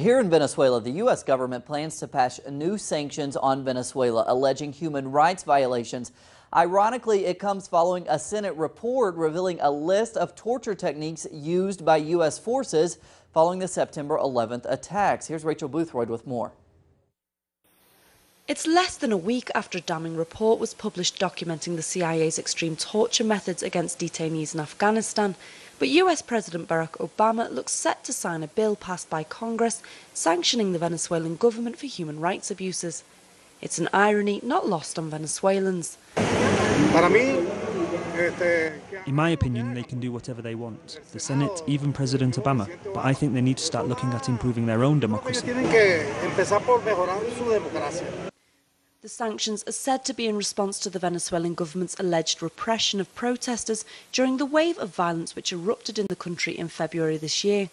Here in Venezuela, the U.S. government plans to pass new sanctions on Venezuela, alleging human rights violations. Ironically, it comes following a Senate report revealing a list of torture techniques used by U.S. forces following the September 11th attacks. Here's Rachel Boothroyd with more. It's less than a week after a damning report was published documenting the CIA's extreme torture methods against detainees in Afghanistan. But US President Barack Obama looks set to sign a bill passed by Congress sanctioning the Venezuelan government for human rights abuses. It's an irony not lost on Venezuelans. In my opinion, they can do whatever they want. The Senate, even President Obama. But I think they need to start looking at improving their own democracy. The sanctions are said to be in response to the Venezuelan government's alleged repression of protesters during the wave of violence which erupted in the country in February this year.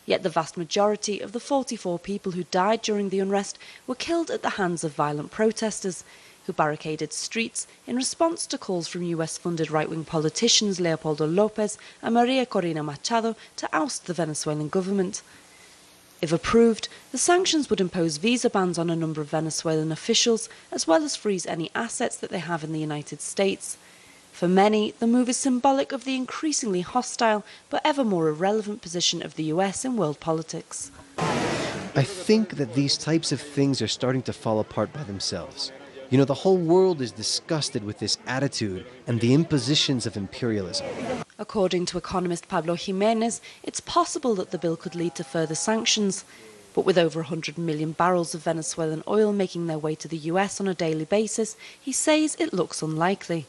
Yet the vast majority of the 44 people who died during the unrest were killed at the hands of violent protesters, who barricaded streets in response to calls from US-funded right-wing politicians Leopoldo López and Maria Corina Machado to oust the Venezuelan government. If approved, the sanctions would impose visa bans on a number of Venezuelan officials, as well as freeze any assets that they have in the United States. For many, the move is symbolic of the increasingly hostile but ever more irrelevant position of the US in world politics. I think that these types of things are starting to fall apart by themselves. You know, the whole world is disgusted with this attitude and the impositions of imperialism. According to economist Pablo Jimenez, it's possible that the bill could lead to further sanctions. But with over 100 million barrels of Venezuelan oil making their way to the US on a daily basis, he says it looks unlikely.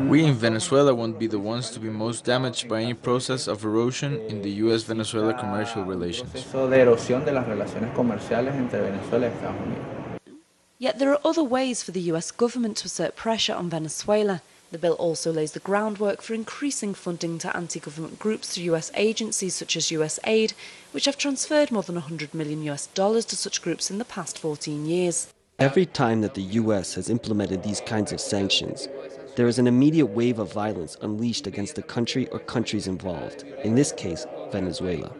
We in Venezuela won't be the ones to be most damaged by any process of erosion in the US-Venezuela commercial relations. Yet there are other ways for the US government to exert pressure on Venezuela. The bill also lays the groundwork for increasing funding to anti-government groups through US agencies such as USAID, which have transferred more than $100 million to such groups in the past 14 years. Every time that the US has implemented these kinds of sanctions, there is an immediate wave of violence unleashed against the country or countries involved, in this case, Venezuela.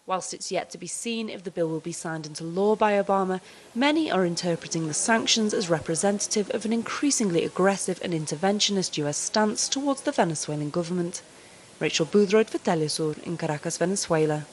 Whilst it's yet to be seen if the bill will be signed into law by Obama, many are interpreting the sanctions as representative of an increasingly aggressive and interventionist US stance towards the Venezuelan government. Rachel Boothroyd for Telesur in Caracas, Venezuela.